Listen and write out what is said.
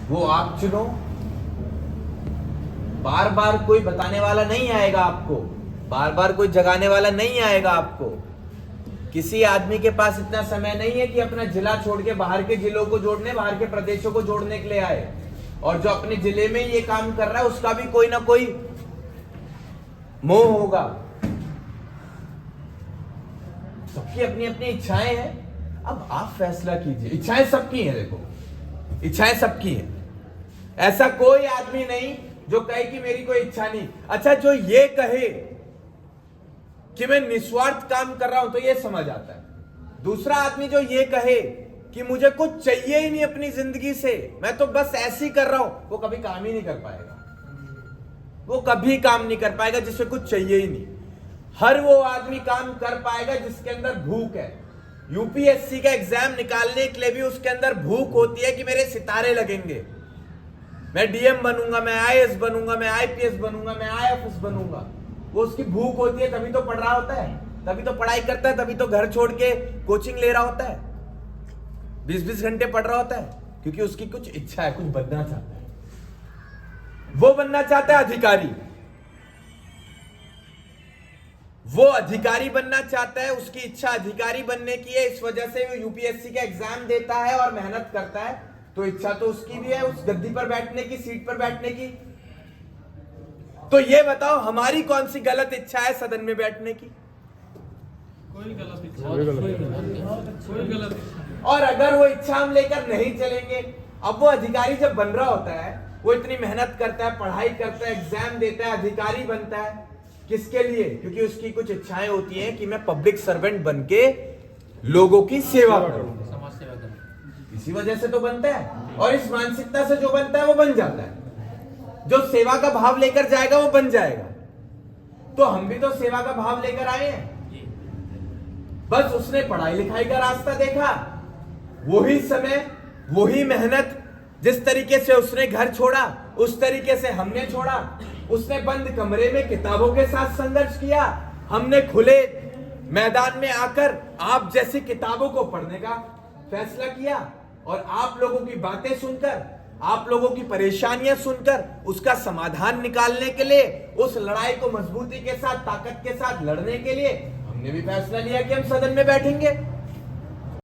वो आप चुनो। बार बार कोई बताने वाला नहीं आएगा आपको, बार बार कोई जगाने वाला नहीं आएगा आपको। किसी आदमी के पास इतना समय नहीं है कि अपना जिला छोड़ के बाहर के जिलों को जोड़ने, बाहर के प्रदेशों को जोड़ने के लिए आए। और जो अपने जिले में ये काम कर रहा है उसका भी कोई ना कोई मोह होगा। सबकी अपनी अपनी इच्छाएं हैं। अब आप फैसला कीजिए। इच्छाएं सबकी हैं, देखो इच्छाएं सबकी हैं। ऐसा कोई आदमी नहीं जो कहे कि मेरी कोई इच्छा नहीं। अच्छा, जो ये कहे कि मैं निस्वार्थ काम कर रहा हूं तो ये समझ आता है। दूसरा आदमी जो ये कहे कि मुझे कुछ चाहिए ही नहीं अपनी जिंदगी से, मैं तो बस ऐसे ही कर रहा हूं, वो कभी काम ही नहीं कर पाएगा। वो कभी काम नहीं कर पाएगा जिसे कुछ चाहिए ही नहीं। हर वो आदमी काम कर पाएगा जिसके अंदर भूख है। यूपीएससी का एग्जाम निकालने के लिए भी उसके अंदर भूख होती है कि मेरे सितारे लगेंगे, मैं डीएम बनूंगा, मैं आईएएस बनूंगा, मैं आईपीएस बनूंगा, मैं आईएफएस बनूंगा। वो उसकी भूख होती है, तभी तो पढ़ रहा होता है, तभी तो पढ़ाई करता है, तभी तो घर छोड़ के कोचिंग ले रहा होता है, 20-20 घंटे पढ़ रहा होता है, क्योंकि उसकी कुछ इच्छा है, कुछ बनना चाहता है। वो बनना चाहता है अधिकारी, वो अधिकारी बनना चाहता है, उसकी इच्छा अधिकारी बनने की है। इस वजह से वो यूपीएससी का एग्जाम देता है और मेहनत करता है। तो इच्छा तो उसकी भी है उस गद्दी पर बैठने की, सीट पर बैठने की। तो ये बताओ हमारी कौन सी गलत इच्छा है सदन में बैठने की? कोई गलत इच्छा कोई गलत इच्छा। और अगर वो इच्छा हम लेकर नहीं चलेंगे, अब वो अधिकारी जब बन रहा होता है, वो इतनी मेहनत करता है, पढ़ाई करता है, एग्जाम देता है, अधिकारी बनता है, किसके लिए? क्योंकि उसकी कुछ इच्छाएं होती हैं कि मैं पब्लिक सर्वेंट बन के लोगों की सेवा करूं, समाज सेवा करूं। इसी वजह से तो बनता है। और इस मानसिकता से जो बनता है वो बन जाता है। जो सेवा का भाव लेकर जाएगा वो बन जाएगा। तो हम भी तो सेवा का भाव लेकर आए हैं। बस उसने पढ़ाई लिखाई का रास्ता देखा, वही समय, वही मेहनत, जिस तरीके से उसने घर छोड़ा उस तरीके से हमने छोड़ा। उसने बंद कमरे में किताबों के साथ संघर्ष किया, हमने खुले मैदान में आकर आप जैसी किताबों को पढ़ने का फैसला किया। और आप लोगों की बातें सुनकर, आप लोगों की परेशानियां सुनकर उसका समाधान निकालने के लिए, उस लड़ाई को मजबूती के साथ, ताकत के साथ लड़ने के लिए हमने भी फैसला लिया कि हम सदन में बैठेंगे।